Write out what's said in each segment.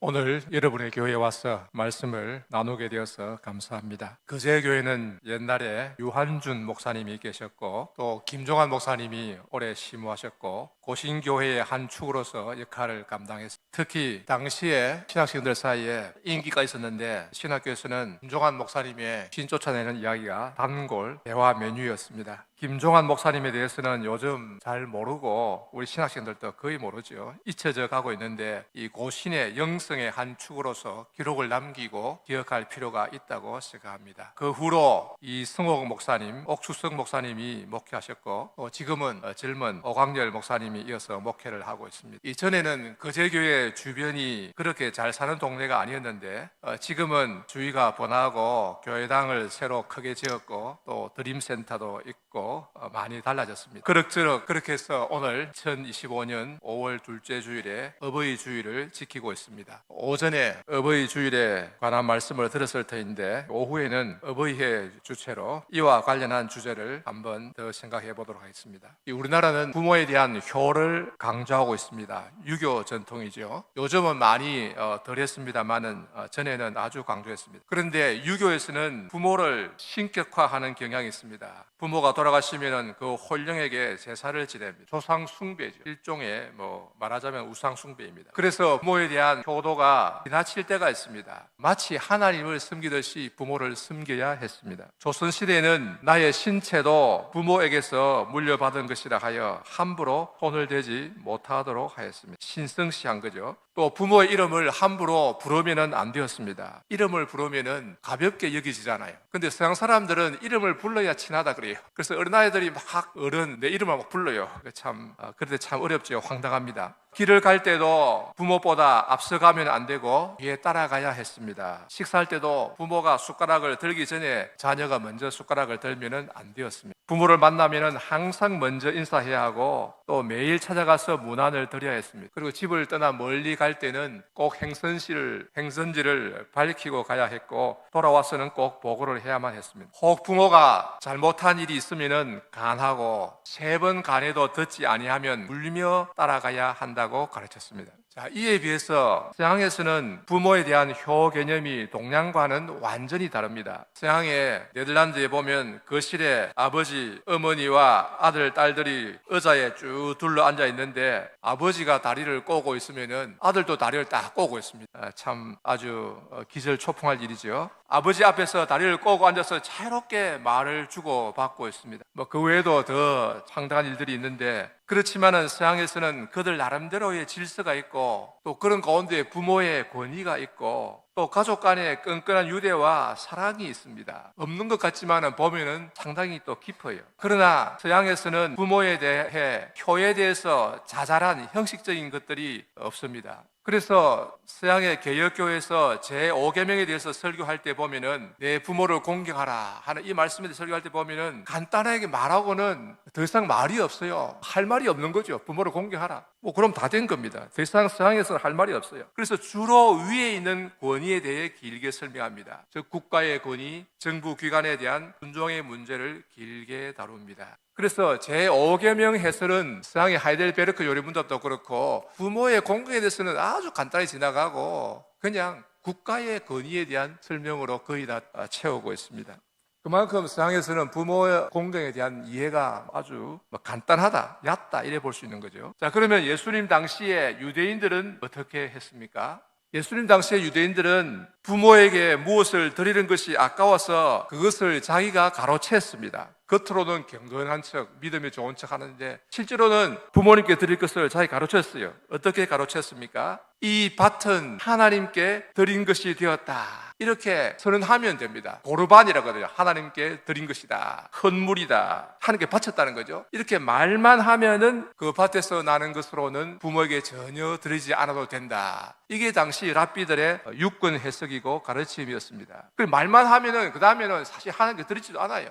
오늘 여러분의 교회에 와서 말씀을 나누게 되어서 감사합니다. 거제 교회는 옛날에 유한준 목사님이 계셨고 또 김종환 목사님이 오래 심우하셨고 고신교회의 한 축으로서 역할을 감당했습니다. 특히 당시에 신학생들 사이에 인기가 있었는데 신학교에서는 김종환 목사님의 신 쫓아내는 이야기가 단골 대화 메뉴였습니다. 김종환 목사님에 대해서는 요즘 잘 모르고 우리 신학생들도 거의 모르죠. 잊혀져 가고 있는데 이 고신의 영성의 한 축으로서 기록을 남기고 기억할 필요가 있다고 생각합니다. 그 후로 이 성옥 목사님, 옥주석 목사님이 목회하셨고 지금은 젊은 오광열 목사님이 이어서 목회를 하고 있습니다. 이전에는 거제교회 주변이 그렇게 잘 사는 동네가 아니었는데 지금은 주위가 번화하고 교회당을 새로 크게 지었고 또 드림센터도 있고 많이 달라졌습니다. 그럭저럭 그렇게 해서 오늘 2025년 5월 둘째 주일에 어버이 주일을 지키고 있습니다. 오전에 어버이 주일에 관한 말씀을 들었을 터인데 오후에는 어버이회 주체로 이와 관련한 주제를 한번 더 생각해 보도록 하겠습니다. 우리나라는 부모에 대한 효를 강조하고 있습니다. 유교 전통이죠. 요즘은 많이 덜 했습니다만은 전에는 아주 강조했습니다. 그런데 유교에서는 부모를 신격화하는 경향이 있습니다. 부모가 돌아가시면은 그 홀령에게 제사를 지냅니다. 조상 숭배죠. 일종의 말하자면 우상 숭배입니다. 그래서 부모에 대한 효도가 지나칠 때가 있습니다. 마치 하나님을 섬기듯이 부모를 섬겨야 했습니다. 조선시대에는 나의 신체도 부모에게서 물려받은 것이라 하여 함부로 손을 대지 못하도록 하였습니다. 신성시한 거죠. 또 부모의 이름을 함부로 부르면은 안 되었습니다. 이름을 부르면은 가볍게 여기지잖아요. 근데 서양 사람들은 이름을 불러야 친하다 그래요. 그래서 어린아이들이 막 어른 내 이름을 막 불러요. 그런데 참 어렵죠. 황당합니다. 길을 갈 때도 부모보다 앞서가면 안 되고 뒤에 따라가야 했습니다. 식사할 때도 부모가 숟가락을 들기 전에 자녀가 먼저 숟가락을 들면은 안 되었습니다. 부모를 만나면은 항상 먼저 인사해야 하고 또 매일 찾아가서 문안을 드려야 했습니다. 그리고 집을 떠나 멀리 갈 때는 꼭 행선지를 밝히고 가야 했고 돌아와서는 꼭 보고를 해야만 했습니다. 혹 부모가 잘못한 일이 있으면은 간하고 3번 간해도 듣지 아니하면 울며 따라가야 한다고 가르쳤습니다. 자, 이에 비해서 서양에서는 부모에 대한 효 개념이 동양과는 완전히 다릅니다. 서양의 네덜란드에 보면 거실에 아버지, 어머니와 아들, 딸들이 의자에 쭉 둘러 앉아 있는데 아버지가 다리를 꼬고 있으면은 아들도 다리를 딱 꼬고 있습니다. 참 아주 기절초풍할 일이죠. 아버지 앞에서 다리를 꼬고 앉아서 자유롭게 말을 주고받고 있습니다. 그 외에도 더 황당한 일들이 있는데 그렇지만은 서양에서는 그들 나름대로의 질서가 있고 또 그런 가운데 부모의 권위가 있고 또 가족 간의 끈끈한 유대와 사랑이 있습니다. 없는 것 같지만은 보면은 상당히 또 깊어요. 그러나 서양에서는 부모에 대해 효에 대해서 자잘한 형식적인 것들이 없습니다. 그래서 서양의 개혁교회에서 제5계명에 대해서 설교할 때 보면은 내 부모를 공경하라 하는 이 말씀에 대해서 설교할 때 보면은 간단하게 말하고는 더 이상 말이 없어요. 할 말이 없는 거죠. 부모를 공경하라. 그럼 다 된 겁니다. 더 이상 서양에서는 할 말이 없어요. 그래서 주로 위에 있는 권위에 대해 길게 설명합니다. 즉 국가의 권위, 정부 기관에 대한 순종의 문제를 길게 다룹니다. 그래서 제5계명 해설은 서양의 하이델베르크 요리문답도 그렇고 부모의 공경에 대해서는 아주 간단히 지나가고 그냥 국가의 권위에 대한 설명으로 거의 다 채우고 있습니다. 그만큼 서양에서는 부모의 공경에 대한 이해가 아주 간단하다, 얕다 이래 볼 수 있는 거죠. 자, 그러면 예수님 당시에 유대인들은 어떻게 했습니까? 예수님 당시에 유대인들은 부모에게 무엇을 드리는 것이 아까워서 그것을 자기가 가로챘습니다. 겉으로는 경건한 척, 믿음이 좋은 척 하는데 실제로는 부모님께 드릴 것을 자기 가로챘어요. 어떻게 가로챘습니까? 이 밭은 하나님께 드린 것이 되었다. 이렇게 선언하면 됩니다. 고르반이라고 하거든요. 하나님께 드린 것이다. 헌물이다. 하나님께 바쳤다는 거죠. 이렇게 말만 하면은 그 밭에서 나는 것으로는 부모에게 전혀 드리지 않아도 된다. 이게 당시 랍비들의 육군 해석이고 가르침이었습니다. 그 말만 하면은 그 다음에는 사실 하나님께 드리지도 않아요.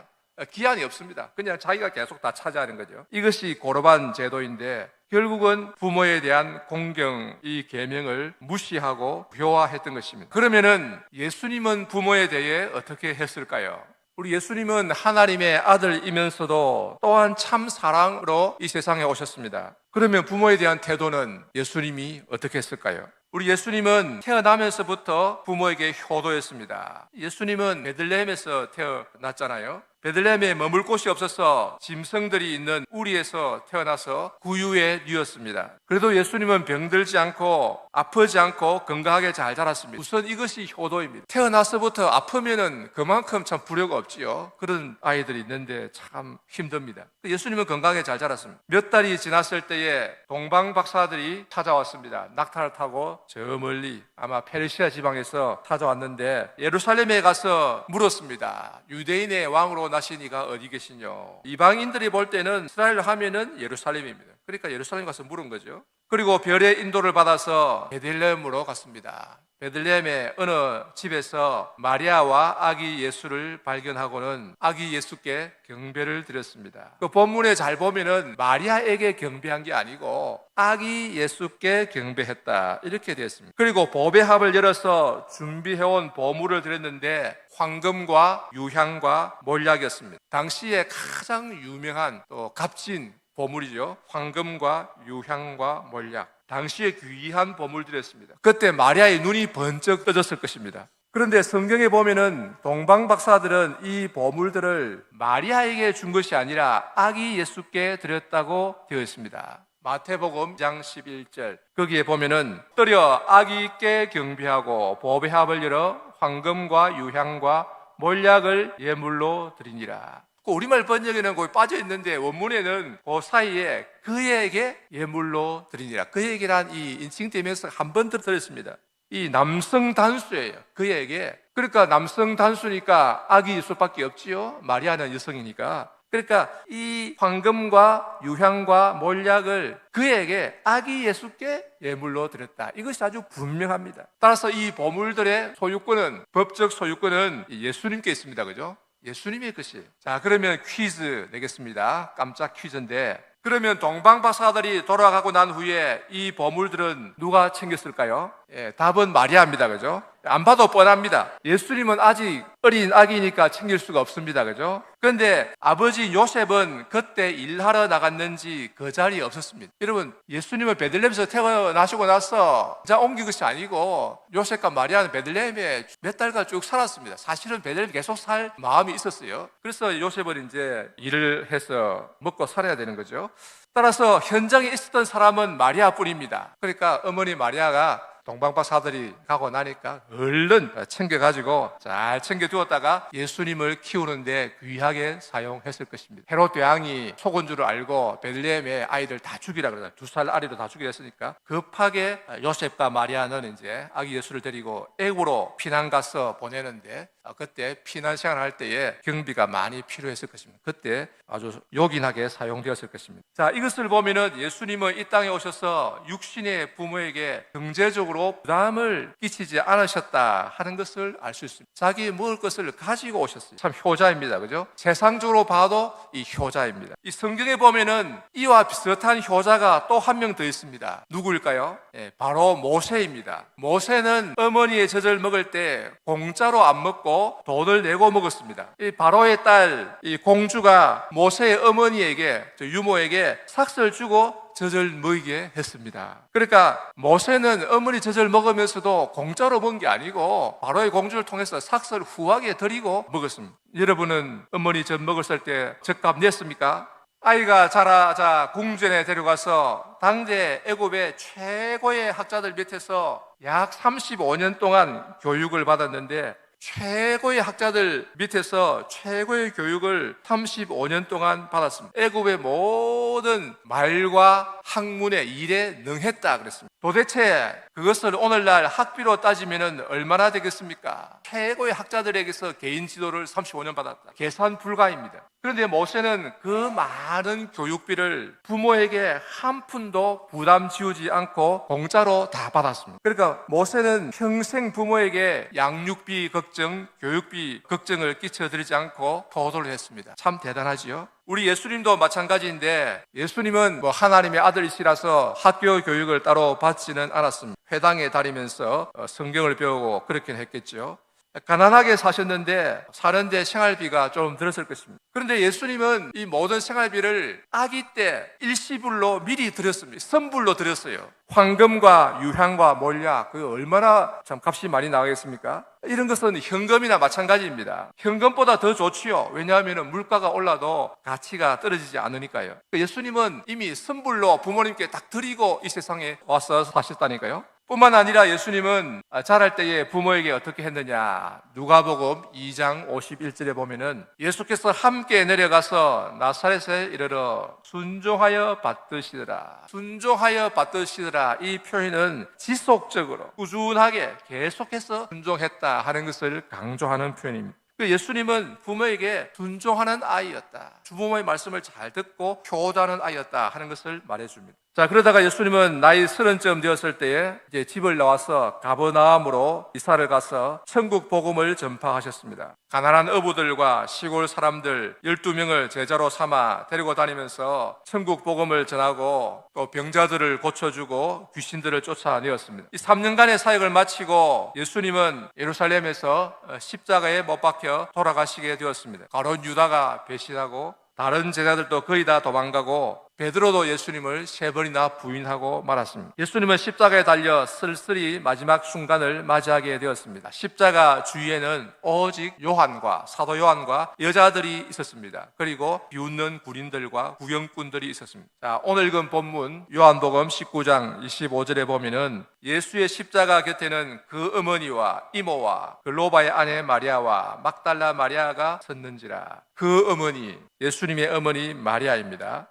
기한이 없습니다. 그냥 자기가 계속 다 차지하는 거죠. 이것이 고르반 제도인데 결국은 부모에 대한 공경, 이 계명을 무시하고 교화했던 것입니다. 그러면은 예수님은 부모에 대해 어떻게 했을까요? 우리 예수님은 하나님의 아들이면서도 또한 참 사랑으로 이 세상에 오셨습니다. 그러면 부모에 대한 태도는 예수님이 어떻게 했을까요? 우리 예수님은 태어나면서부터 부모에게 효도였습니다. 예수님은 베들레헴에서 태어났잖아요. 베들레헴에 머물 곳이 없어서 짐승들이 있는 우리에서 태어나서 구유에 누웠습니다. 그래도 예수님은 병들지 않고 아프지 않고 건강하게 잘 자랐습니다. 우선 이것이 효도입니다. 태어나서부터 아프면은 그만큼 참 불효가 없지요. 그런 아이들이 있는데 참 힘듭니다. 예수님은 건강하게 잘 자랐습니다. 몇 달이 지났을 때에 동방 박사들이 찾아왔습니다. 낙타를 타고 저 멀리 아마 페르시아 지방에서 찾아왔는데 예루살렘에 가서 물었습니다. 유대인의 왕으로 나신 이가 어디 계시뇨? 이방인들이 볼 때는 이스라엘 하면은 예루살렘입니다. 그러니까 예루살렘 가서 물은 거죠. 그리고 별의 인도를 받아서 베들레헴으로 갔습니다. 베들레헴의 어느 집에서 마리아와 아기 예수를 발견하고는 아기 예수께 경배를 드렸습니다. 그 본문에 잘 보면은 마리아에게 경배한 게 아니고 아기 예수께 경배했다 이렇게 되어 있습니다. 그리고 보배합을 열어서 준비해온 보물을 드렸는데 황금과 유향과 몰약이었습니다. 당시에 가장 유명한 또 값진 보물이죠. 황금과 유향과 몰약. 당시에 귀한 보물들이었습니다. 그때 마리아의 눈이 번쩍 떠졌을 것입니다. 그런데 성경에 보면은 동방 박사들은 이 보물들을 마리아에게 준 것이 아니라 아기 예수께 드렸다고 되어 있습니다. 마태복음 2장 11절 거기에 보면은 떨여 아기께 경배하고 보배합을 열어 황금과 유향과 몰약을 예물로 드리니라. 우리말 번역에는 거기 빠져 있는데 원문에는 그 사이에 그에게 예물로 드리니라. 그에게란 이 인칭되면서 한 번 더 들었습니다. 이 남성 단수예요. 그에게. 그러니까 남성 단수니까 아기 예수밖에 없지요. 마리아는 여성이니까. 그러니까 이 황금과 유향과 몰약을 그에게 아기 예수께 예물로 드렸다. 이것이 아주 분명합니다. 따라서 이 보물들의 소유권은 법적 소유권은 예수님께 있습니다. 그죠? 예수님의 것이에요. 자, 그러면 퀴즈 내겠습니다. 깜짝 퀴즈인데 그러면 동방 박사들이 돌아가고 난 후에 이 보물들은 누가 챙겼을까요? 답은 마리아입니다. 그죠? 안 봐도 뻔합니다. 예수님은 아직 어린 아기니까 챙길 수가 없습니다. 그죠? 그런데 아버지 요셉은 그때 일하러 나갔는지 그 자리에 없었습니다. 여러분, 예수님은 베들레헴에서 태어나시고 나서 자 옮긴 것이 아니고 요셉과 마리아는 베들레헴에 몇 달간 쭉 살았습니다. 사실은 베들레헴에 계속 살 마음이 있었어요. 그래서 요셉은 이제 일을 해서 먹고 살아야 되는 거죠. 따라서 현장에 있었던 사람은 마리아뿐입니다. 그러니까 어머니 마리아가 동방박사들이 가고 나니까 얼른 챙겨가지고 잘 챙겨두었다가 예수님을 키우는데 귀하게 사용했을 것입니다. 헤롯 대왕이 속은 줄 알고 베들레헴에 아이들 다 죽이라 그러잖아요. 2살 아리로 다 죽이라 했으니까 급하게 요셉과 마리아는 이제 아기 예수를 데리고 애굽으로 피난 가서 보내는데 그때 피난 생활할 때에 경비가 많이 필요했을 것입니다. 그때 아주 요긴하게 사용되었을 것입니다. 자, 이것을 보면은 예수님은 이 땅에 오셔서 육신의 부모에게 경제적으로 부담을 끼치지 않으셨다 하는 것을 알 수 있습니다. 자기 먹을 것을 가지고 오셨어요. 참 효자입니다. 그죠? 세상적으로 봐도 이 효자입니다. 이 성경에 보면은 이와 비슷한 효자가 또 한 명 더 있습니다. 누구일까요? 바로 모세입니다. 모세는 어머니의 젖을 먹을 때 공짜로 안 먹고 돈을 내고 먹었습니다. 이 바로의 딸, 이 공주가 모세의 어머니에게, 유모에게 삭스를 주고 젖을 먹이게 했습니다. 그러니까 모세는 어머니 젖을 먹으면서도 공짜로 먹은 게 아니고 바로의 공주를 통해서 삭스를 후하게 드리고 먹었습니다. 여러분은 어머니 젖 먹었을 때 젖값 냈습니까? 아이가 자라자 궁전에 데려가서 당대 애굽의 최고의 학자들 밑에서 약 35년 동안 교육을 받았는데 최고의 학자들 밑에서 최고의 교육을 35년 동안 받았습니다. 애굽의 모든 말과 학문의 일에 능했다 그랬습니다. 도대체 그것을 오늘날 학비로 따지면 얼마나 되겠습니까? 최고의 학자들에게서 개인 지도를 35년 받았다. 계산 불가입니다. 그런데 모세는 그 많은 교육비를 부모에게 한 푼도 부담 지우지 않고 공짜로 다 받았습니다. 그러니까 모세는 평생 부모에게 양육비 걱정, 교육비 걱정을 끼쳐드리지 않고 효도를 했습니다. 참 대단하지요? 우리 예수님도 마찬가지인데 예수님은 하나님의 아들이시라서 학교 교육을 따로 받지는 않았습니다. 회당에 다니면서 성경을 배우고 그렇게 했겠죠. 가난하게 사셨는데 사는데 생활비가 좀 들었을 것입니다. 그런데 예수님은 이 모든 생활비를 아기 때 일시불로 미리 드렸습니다. 선불로 드렸어요. 황금과 유향과 몰약, 그 얼마나 참 값이 많이 나가겠습니까? 이런 것은 현금이나 마찬가지입니다. 현금보다 더 좋지요. 왜냐하면 물가가 올라도 가치가 떨어지지 않으니까요. 예수님은 이미 선불로 부모님께 딱 드리고 이 세상에 와서 사셨다니까요. 뿐만 아니라 예수님은 자랄 때에 부모에게 어떻게 했느냐. 누가복음 2장 51절에 보면은 예수께서 함께 내려가서 나사렛에 이르러 순종하여 받드시더라. 순종하여 받드시더라. 이 표현은 지속적으로 꾸준하게 계속해서 순종했다 하는 것을 강조하는 표현입니다. 예수님은 부모에게 순종하는 아이였다. 주부모의 말씀을 잘 듣고 효도하는 아이였다 하는 것을 말해줍니다. 자, 그러다가 예수님은 나이 30쯤 되었을 때에 이제 집을 나와서 가버나움으로 이사를 가서 천국 복음을 전파하셨습니다. 가난한 어부들과 시골 사람들 12명을 제자로 삼아 데리고 다니면서 천국 복음을 전하고 또 병자들을 고쳐주고 귀신들을 쫓아내었습니다. 이 3년간의 사역을 마치고 예수님은 예루살렘에서 십자가에 못 박혀 돌아가시게 되었습니다. 가룟 유다가 배신하고 다른 제자들도 거의 다 도망가고 베드로도 예수님을 3번이나 부인하고 말았습니다. 예수님은 십자가에 달려 쓸쓸히 마지막 순간을 맞이하게 되었습니다. 십자가 주위에는 오직 요한과 사도 요한과 여자들이 있었습니다. 그리고 비웃는 군인들과 구경꾼들이 있었습니다. 자, 오늘 읽은 본문 요한복음 19장 25절에 보면은 예수의 십자가 곁에는 그 어머니와 이모와 글로바의 아내 마리아와 막달라 마리아가 섰는지라. 그 어머니, 예수님의 어머니 마리아입니다.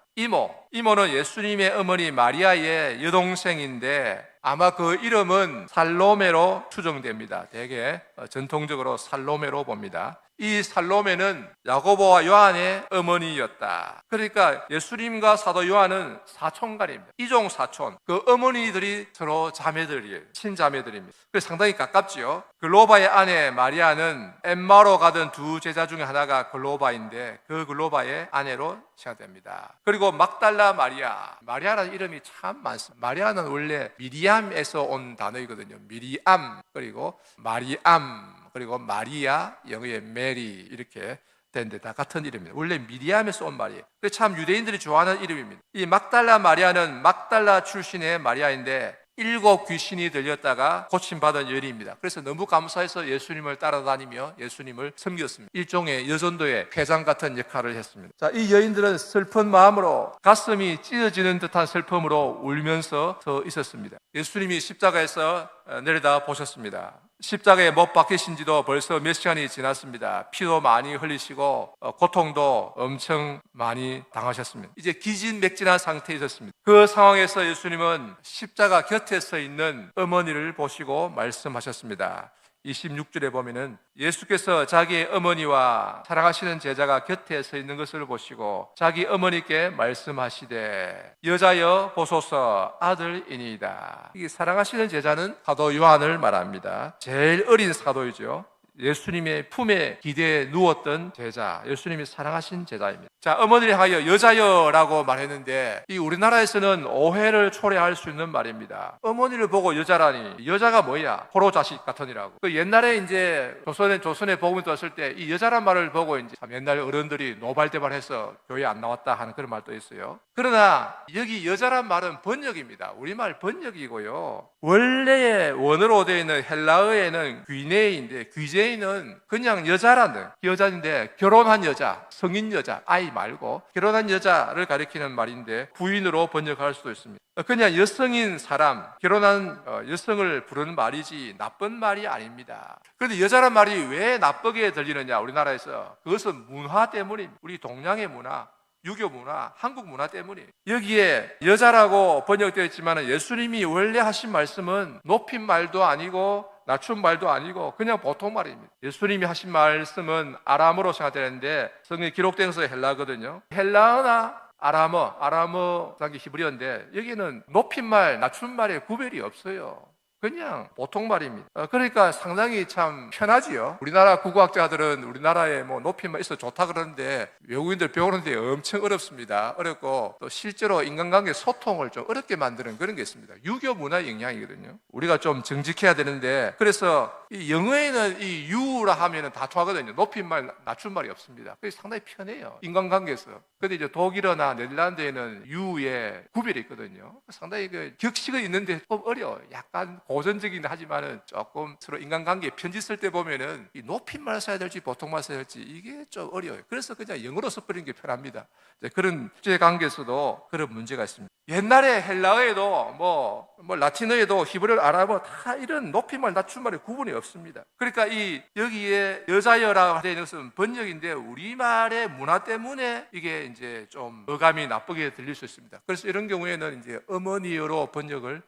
이모는 예수님의 어머니 마리아의 여동생인데 아마 그 이름은 살로메로 추정됩니다. 대개 전통적으로 살로메로 봅니다. 이 살로메는 야고보와 요한의 어머니였다. 그러니까 예수님과 사도 요한은 사촌간입니다. 이종 사촌. 그 어머니들이 서로 자매들이에요. 친자매들입니다. 그래서 상당히 가깝지요. 글로바의 아내 마리아는 엠마로 가던 두 제자 중에 하나가 글로바인데 그 글로바의 아내로 시작됩니다. 그리고 막달라 마리아라는 이름이 참 많습니다. 마리아는 원래 미리암에서 온 단어이거든요. 미리암, 그리고 마리암, 그리고 마리아, 영어의 메리 이렇게 된데 다 같은 이름입니다. 원래 미리암에서 온 말이에요. 참 유대인들이 좋아하는 이름입니다. 이 막달라 마리아는 막달라 출신의 마리아인데 7 귀신이 들렸다가 고침받은 여인입니다. 그래서 너무 감사해서 예수님을 따라다니며 예수님을 섬겼습니다. 일종의 여전도의 회장 같은 역할을 했습니다. 자, 이 여인들은 슬픈 마음으로 가슴이 찢어지는 듯한 슬픔으로 울면서 서 있었습니다. 예수님이 십자가에서 내려다 보셨습니다. 십자가에 못 박히신 지도 벌써 몇 시간이 지났습니다. 피도 많이 흘리시고 고통도 엄청 많이 당하셨습니다. 이제 기진맥진한 상태에 있었습니다. 그 상황에서 예수님은 십자가 곁에 서 있는 어머니를 보시고 말씀하셨습니다. 26절에 보면은 예수께서 자기의 어머니와 사랑하시는 제자가 곁에 서 있는 것을 보시고 자기 어머니께 말씀하시되 여자여 보소서 아들이니이다. 이 사랑하시는 제자는 사도 요한을 말합니다. 제일 어린 사도이죠. 예수님의 품에 기대에 누웠던 제자, 예수님이 사랑하신 제자입니다. 자, 어머니를 하여 여자여라고 말했는데 이 우리나라에서는 오해를 초래할 수 있는 말입니다. 어머니를 보고 여자라니, 여자가 뭐야? 포로 자식 같으니라고. 그 옛날에 이제 조선에 복음이 왔을 때 이 여자란 말을 보고 이제 참 옛날 어른들이 노발대발해서 교회 안 나왔다 하는 그런 말도 있어요. 그러나 여기 여자란 말은 번역입니다. 우리말 번역이고요. 원래의 원어로 되어 있는 헬라어에는 귀네인데 귀제인은 그냥 여자인데 결혼한 여자, 성인 여자, 아이 말고 결혼한 여자를 가리키는 말인데 부인으로 번역할 수도 있습니다. 그냥 여성인 사람, 결혼한 여성을 부르는 말이지 나쁜 말이 아닙니다. 그런데 여자란 말이 왜 나쁘게 들리느냐 우리나라에서 그것은 문화 때문입니다. 우리 동양의 문화, 유교 문화, 한국 문화 때문이에요. 여기에 여자라고 번역되어 있지만 예수님이 원래 하신 말씀은 높인 말도 아니고 낮춘 말도 아니고 그냥 보통 말입니다. 예수님이 하신 말씀은 아람어로 생각되는데 성경에 기록된 것은 헬라거든요. 헬라어나 아람어 게 히브리어인데 여기는 높인 말, 낮춘 말에 구별이 없어요. 그냥 보통 말입니다. 그러니까 상당히 참 편하지요. 우리나라 국어학자들은 우리나라에 뭐 높임만 있어 좋다 그러는데 외국인들 배우는데 엄청 어렵습니다. 어렵고 또 실제로 인간관계 소통을 좀 어렵게 만드는 그런 게 있습니다. 유교 문화의 영향이거든요. 우리가 좀 정직해야 되는데 그래서 이 영어에는 이 you라 하면은 다투하거든요. 높임말, 낮춤말이 없습니다. 그게 상당히 편해요. 인간관계에서. 근데 이제 독일어나 네덜란드에는 you에 구별이 있거든요. 상당히 그 격식은 있는데 좀 어려워요. 약간 고전적이긴 하지만은 조금 서로 인간관계에 편지 쓸 때 보면은 이 높임말 써야 될지 보통말 써야 될지 이게 좀 어려워요. 그래서 그냥 영어로 써버리는 게 편합니다. 그런 주제 관계에서도 그런 문제가 있습니다. 옛날에 헬라어에도 뭐 라틴어에도 히브리어, 아랍어 다 이런 높임말, 낮춤말의 구분이 없습니다. 그러니까 이 여기에 여자여라고 되어 있는 것은 번역인데 우리말의 문화 때문에 이게 이제 좀 어감이 나쁘게 들릴 수 있습니다. 그래서 이런 경우에는 이제 어머니어로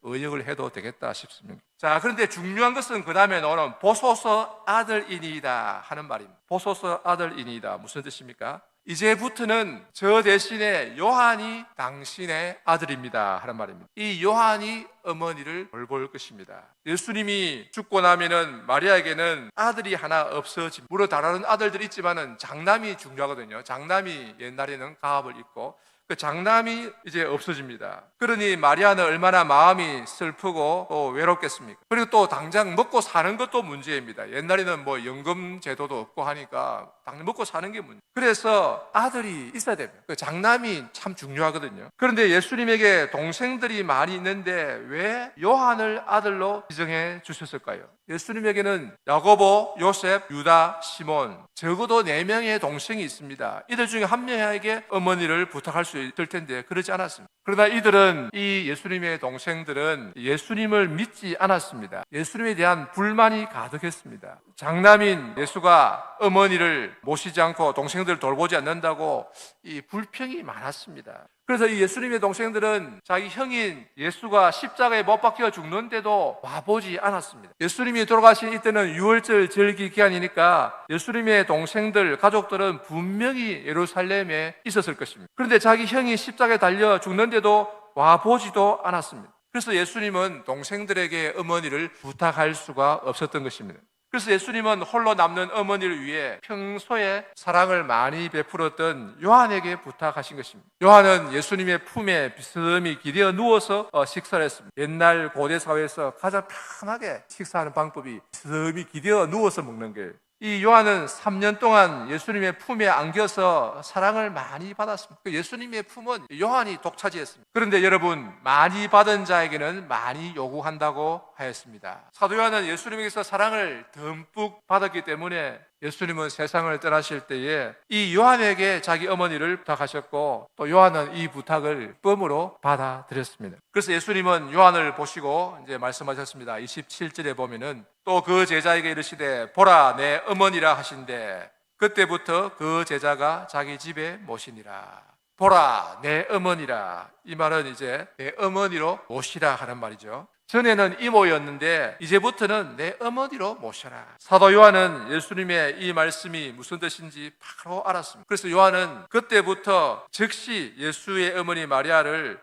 의역을 해도 되겠다 싶습니다. 자, 그런데 중요한 것은 그 다음에 나오는 보소서 아들이니이다 하는 말입니다. 보소서 아들이니이다 무슨 뜻입니까? 이제부터는 저 대신에 요한이 당신의 아들입니다 하는 말입니다. 이 요한이 어머니를 돌볼 것입니다. 예수님이 죽고 나면은 마리아에게는 아들이 하나 없어집니다. 물론 다른 아들들이 있지만은 장남이 중요하거든요. 장남이 옛날에는 가업을 입고 그 장남이 이제 없어집니다. 그러니 마리아는 얼마나 마음이 슬프고 또 외롭겠습니까? 그리고 또 당장 먹고 사는 것도 문제입니다. 옛날에는 뭐 연금 제도도 없고 하니까 당장 먹고 사는 게 문제. 그래서 아들이 있어야 됩니다. 그 장남이 참 중요하거든요. 그런데 예수님에게 동생들이 많이 있는데 왜 요한을 아들로 지정해 주셨을까요? 예수님에게는 야고보, 요셉, 유다, 시몬 적어도 4명의 동생이 있습니다. 이들 중에 한 명에게 어머니를 부탁할 수 있을 텐데 그러지 않았습니다. 그러나 이들은 이 예수님의 동생들은 예수님을 믿지 않았습니다. 예수님에 대한 불만이 가득했습니다. 장남인 예수가 어머니를 모시지 않고 동생들을 돌보지 않는다고 이 불평이 많았습니다. 그래서 이 예수님의 동생들은 자기 형인 예수가 십자가에 못 박혀 죽는데도 와보지 않았습니다. 예수님이 돌아가신 이때는 유월절 절기 기간이니까 예수님의 동생들, 가족들은 분명히 예루살렘에 있었을 것입니다. 그런데 자기 형이 십자가에 달려 죽는데도 와보지도 않았습니다. 그래서 예수님은 동생들에게 어머니를 부탁할 수가 없었던 것입니다. 그래서 예수님은 홀로 남는 어머니를 위해 평소에 사랑을 많이 베풀었던 요한에게 부탁하신 것입니다. 요한은 예수님의 품에 비스듬히 기대어 누워서 식사를 했습니다. 옛날 고대 사회에서 가장 편하게 식사하는 방법이 비스듬히 기대어 누워서 먹는 거예요. 이 요한은 3년 동안 예수님의 품에 안겨서 사랑을 많이 받았습니다. 예수님의 품은 요한이 독차지했습니다. 그런데 여러분, 많이 받은 자에게는 많이 요구한다고 하였습니다. 사도 요한은 예수님에게서 사랑을 듬뿍 받았기 때문에 예수님은 세상을 떠나실 때에 이 요한에게 자기 어머니를 부탁하셨고 또 요한은 이 부탁을 쁨으로 받아들였습니다. 그래서 예수님은 요한을 보시고 이제 말씀하셨습니다. 27절에 보면은 또 그 제자에게 이르시되 보라 내 어머니라 하신대 그때부터 그 제자가 자기 집에 모시니라. 보라 내 어머니라. 이 말은 이제 내 어머니로 모시라 하는 말이죠. 전에는 이모였는데 이제부터는 내 어머니로 모셔라. 사도 요한은 예수님의 이 말씀이 무슨 뜻인지 바로 알았습니다. 그래서 요한은 그때부터 즉시 예수의 어머니 마리아를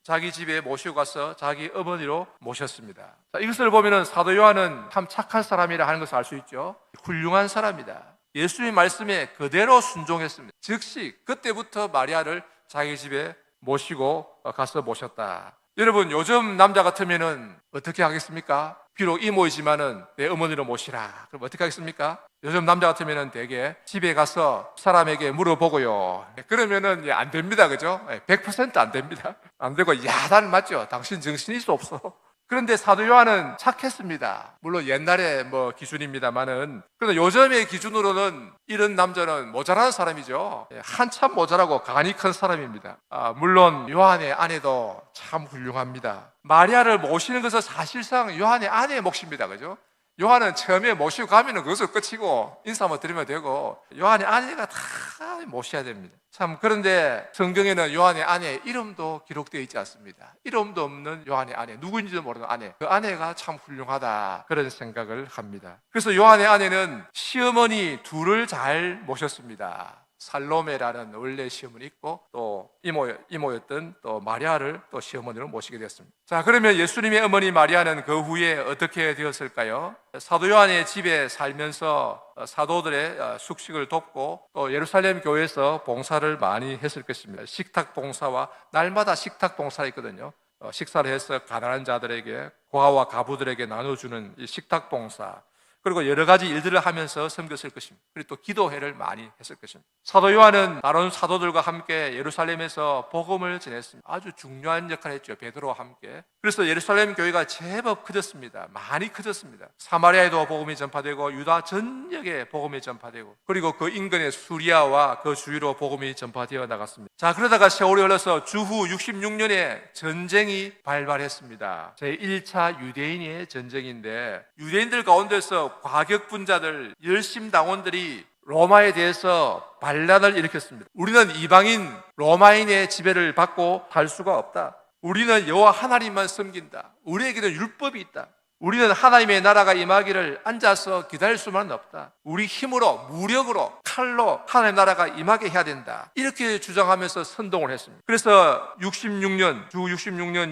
자기 집에 모시고 가서 자기 어머니로 모셨습니다. 자, 이것을 보면 사도 요한은 참 착한 사람이라 하는 것을 알 수 있죠. 훌륭한 사람이다. 예수의 말씀에 그대로 순종했습니다. 즉시 그때부터 마리아를 자기 집에 모시고 가서 모셨다. 여러분, 요즘 남자 같으면은 어떻게 하겠습니까? 비록 이모이지만은 내 어머니로 모시라. 그럼 어떻게 하겠습니까? 요즘 남자 같으면은 대개 집에 가서 사람에게 물어보고요. 그러면은 안 됩니다. 그죠? 100% 안 됩니다. 안 되고, 야, 난 맞죠? 당신 정신이 있어 없어? 그런데 사도 요한은 착했습니다. 물론 옛날에 기준입니다만은. 그런데 요즘의 기준으로는 이런 남자는 모자란 사람이죠. 한참 모자라고 간이 큰 사람입니다. 물론 요한의 아내도 참 훌륭합니다. 마리아를 모시는 것은 사실상 요한의 아내의 몫입니다. 그죠? 요한은 처음에 모시고 가면은 그것을 끝이고 인사만 드리면 되고 요한의 아내가 다 모셔야 됩니다. 참, 그런데 성경에는 요한의 아내의 이름도 기록되어 있지 않습니다. 이름도 없는 요한의 아내, 누구인지도 모르는 아내, 그 아내가 참 훌륭하다 그런 생각을 합니다. 그래서 요한의 아내는 시어머니 둘을 잘 모셨습니다. 살로메라는 원래 시어머니 있고 또 이모였던 또 마리아를 또 시어머니로 모시게 되었습니다. 자, 그러면 예수님의 어머니 마리아는 그 후에 어떻게 되었을까요? 사도 요한의 집에 살면서 사도들의 숙식을 돕고 또 예루살렘 교회에서 봉사를 많이 했을 것입니다. 식탁 봉사와 날마다 식탁 봉사가 있거든요. 식사를 해서 가난한 자들에게 고아와 가부들에게 나눠주는 이 식탁 봉사. 그리고 여러 가지 일들을 하면서 섬겼을 것입니다. 그리고 또 기도회를 많이 했을 것입니다. 사도 요한은 다른 사도들과 함께 예루살렘에서 복음을 전했습니다. 아주 중요한 역할을 했죠. 베드로와 함께. 그래서 예루살렘 교회가 제법 커졌습니다. 많이 커졌습니다. 사마리아에도 복음이 전파되고 유다 전역에 복음이 전파되고 그리고 그 인근의 수리아와 그 주위로 복음이 전파되어 나갔습니다. 자, 그러다가 세월이 흘러서 주후 66년에 전쟁이 발발했습니다. 제1차 유대인의 전쟁인데 유대인들 가운데서 과격분자들, 열심당원들이 로마에 대해서 반란을 일으켰습니다. 우리는 이방인 로마인의 지배를 받고 살 수가 없다. 우리는 여호와 하나님만 섬긴다. 우리에게는 율법이 있다. 우리는 하나님의 나라가 임하기를 앉아서 기다릴 수만은 없다. 우리 힘으로, 무력으로, 칼로 하나님의 나라가 임하게 해야 된다. 이렇게 주장하면서 선동을 했습니다. 그래서 주 66년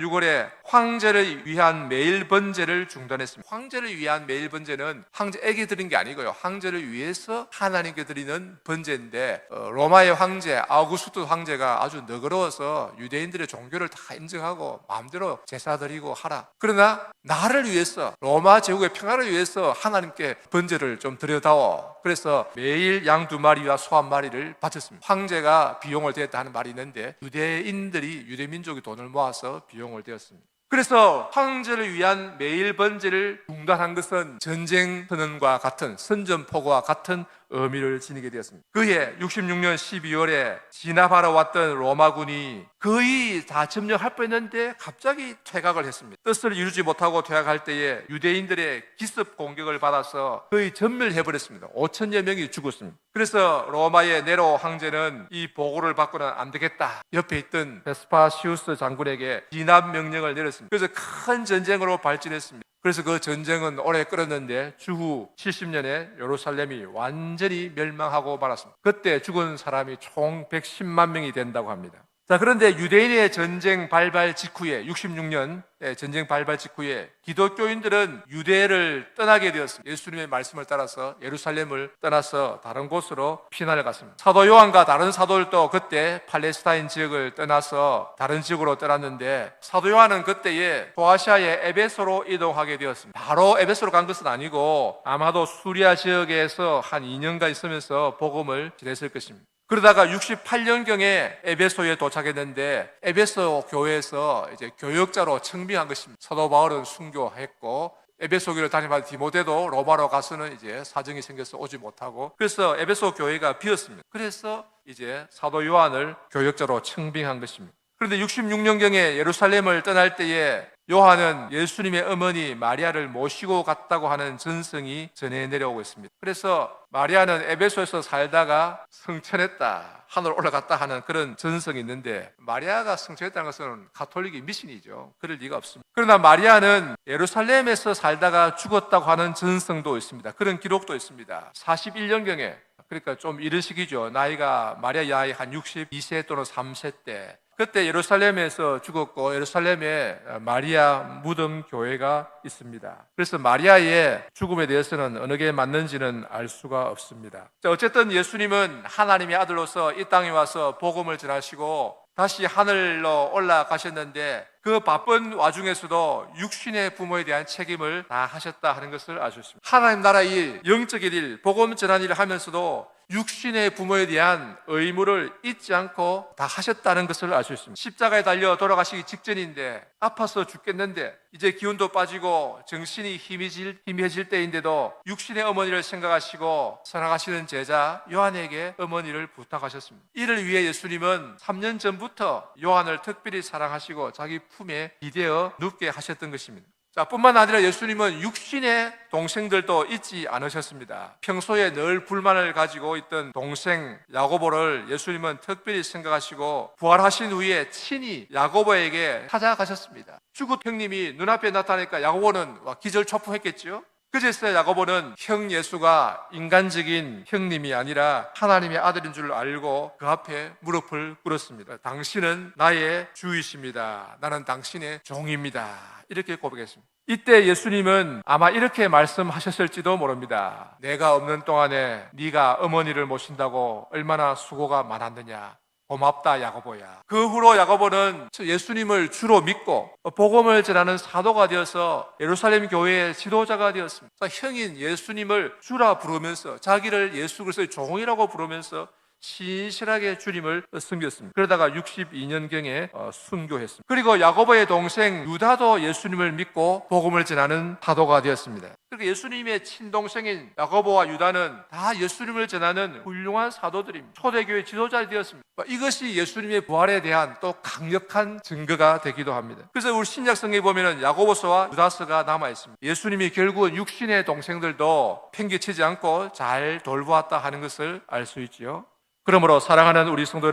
6월에 황제를 위한 매일 번제를 중단했습니다. 황제를 위한 매일 번제는 황제에게 드린 게 아니고요. 황제를 위해서 하나님께 드리는 번제인데 로마의 황제 아우구스투 황제가 아주 너그러워서 유대인들의 종교를 다 인정하고 마음대로 제사 드리고 하라. 그러나 나를 위해서 로마 제국의 평화를 위해서 하나님께 번제를 좀 드려다오. 그래서 매일 양 2마리와 소 1마리를 바쳤습니다. 황제가 비용을 대었다 하는 말이 있는데 유대인들이 유대민족이 돈을 모아서 비용을 대었습니다. 그래서 황제를 위한 매일 번제를 중단한 것은 전쟁 선언과 같은 선전포고와 같은 의미를 지니게 되었습니다. 그해 66년 12월에 진압하러 왔던 로마군이 거의 다 점령할 뻔했는데 갑자기 퇴각을 했습니다. 뜻을 이루지 못하고 퇴각할 때에 유대인들의 기습 공격을 받아서 거의 전멸해버렸습니다. 5천여 명이 죽었습니다. 그래서 로마의 네로 황제는 이 보고를 받고는 안 되겠다. 옆에 있던 베스파시우스 장군에게 진압 명령을 내렸습니다. 그래서 큰 전쟁으로 발전했습니다. 그래서 그 전쟁은 오래 끌었는데 주후 70년에 예루살렘이 완전히 멸망하고 말았습니다. 그때 죽은 사람이 총 110만 명이 된다고 합니다. 자, 그런데 유대인의 전쟁 발발 직후에 66년 전쟁 발발 직후에 기독교인들은 유대를 떠나게 되었습니다. 예수님의 말씀을 따라서 예루살렘을 떠나서 다른 곳으로 피난을 갔습니다. 사도 요한과 다른 사도들도 그때 팔레스타인 지역을 떠나서 다른 지역으로 떠났는데 사도 요한은 그때에 소아시아의 에베소로 이동하게 되었습니다. 바로 에베소로 간 것은 아니고 아마도 수리아 지역에서 한 2년간 있으면서 복음을 전했을 것입니다. 그러다가 68년경에 에베소에 도착했는데 에베소 교회에서 이제 교역자로 청빙한 것입니다. 사도 바울은 순교했고 에베소 교회를 다니던 디모데도 로마로 가서는 이제 사정이 생겨서 오지 못하고 그래서 에베소 교회가 비었습니다. 그래서 이제 사도 요한을 교역자로 청빙한 것입니다. 그런데 66년경에 예루살렘을 떠날 때에 요한은 예수님의 어머니 마리아를 모시고 갔다고 하는 전승이 전해 내려오고 있습니다. 그래서 마리아는 에베소에서 살다가 성천했다, 하늘 올라갔다 하는 그런 전승이 있는데 마리아가 성천했다는 것은 가톨릭의 미신이죠. 그럴 리가 없습니다. 그러나 마리아는 예루살렘에서 살다가 죽었다고 하는 전승도 있습니다. 그런 기록도 있습니다. 41년경에 그러니까 좀 이른 시기죠. 나이가 마리아 나이 한 62세 또는 3세 때 그때 예루살렘에서 죽었고 예루살렘에 마리아 무덤 교회가 있습니다. 그래서 마리아의 죽음에 대해서는 어느 게 맞는지는 알 수가 없습니다. 어쨌든 예수님은 하나님의 아들로서 이 땅에 와서 복음을 전하시고 다시 하늘로 올라가셨는데 그 바쁜 와중에서도 육신의 부모에 대한 책임을 다 하셨다 하는 것을 알 수 있습니다. 하나님 나라의 영적인 일, 복음 전한 일을 하면서도 육신의 부모에 대한 의무를 잊지 않고 다 하셨다는 것을 알 수 있습니다. 십자가에 달려 돌아가시기 직전인데 아파서 죽겠는데 이제 기운도 빠지고 정신이 희미해질 때인데도 육신의 어머니를 생각하시고 사랑하시는 제자 요한에게 어머니를 부탁하셨습니다. 이를 위해 예수님은 3년 전부터 요한을 특별히 사랑하시고 자기 품에 기대어 눕게 하셨던 것입니다. 자, 뿐만 아니라 예수님은 육신의 동생들도 잊지 않으셨습니다. 평소에 늘 불만을 가지고 있던 동생 야고보를 예수님은 특별히 생각하시고 부활하신 후에 친히 야고보에게 찾아가셨습니다. 죽은 형님이 눈앞에 나타나니까 야고보는 기절초풍했겠죠. 그제서야 야고보는 형 예수가 인간적인 형님이 아니라 하나님의 아들인 줄 알고 그 앞에 무릎을 꿇었습니다. 당신은 나의 주이십니다. 나는 당신의 종입니다. 이렇게 고백했습니다. 이때 예수님은 아마 이렇게 말씀하셨을지도 모릅니다. 내가 없는 동안에 네가 어머니를 모신다고 얼마나 수고가 많았느냐. 고맙다 야고보야. 그 후로 야고보는 예수님을 주로 믿고 복음을 전하는 사도가 되어서 예루살렘 교회의 지도자가 되었습니다. 형인 예수님을 주라 부르면서 자기를 예수 그리스도의 종이라고 부르면서 신실하게 주님을 섬겼습니다. 그러다가 62년경에 순교했습니다. 그리고 야고보의 동생 유다도 예수님을 믿고 복음을 전하는 사도가 되었습니다. 그리고 예수님의 친동생인 야고보와 유다는 다 예수님을 전하는 훌륭한 사도들입니다. 초대교회 지도자들이 되었습니다. 이것이 예수님의 부활에 대한 또 강력한 증거가 되기도 합니다. 그래서 우리 신약성경에 보면 야고보서와 유다서가 남아있습니다. 예수님이 결국은 육신의 동생들도 팽개치지 않고 잘 돌보았다 하는 것을 알 수 있지요. 그러므로 사랑하는 우리 성도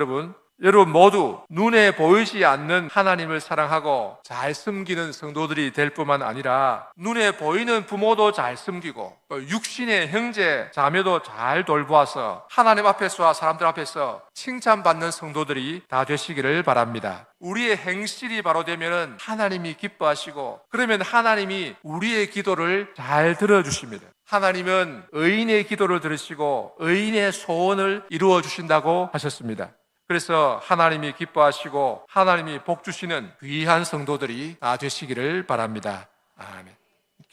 여러분 모두 눈에 보이지 않는 하나님을 사랑하고 잘 섬기는 성도들이 될 뿐만 아니라 눈에 보이는 부모도 잘 섬기고 육신의 형제, 자매도 잘 돌보아서 하나님 앞에서와 사람들 앞에서 칭찬받는 성도들이 다 되시기를 바랍니다. 우리의 행실이 바로 되면 하나님이 기뻐하시고 그러면 하나님이 우리의 기도를 잘 들어주십니다. 하나님은 의인의 기도를 들으시고 의인의 소원을 이루어 주신다고 하셨습니다. 그래서 하나님이 기뻐하시고 하나님이 복 주시는 귀한 성도들이 다 되시기를 바랍니다. 아멘.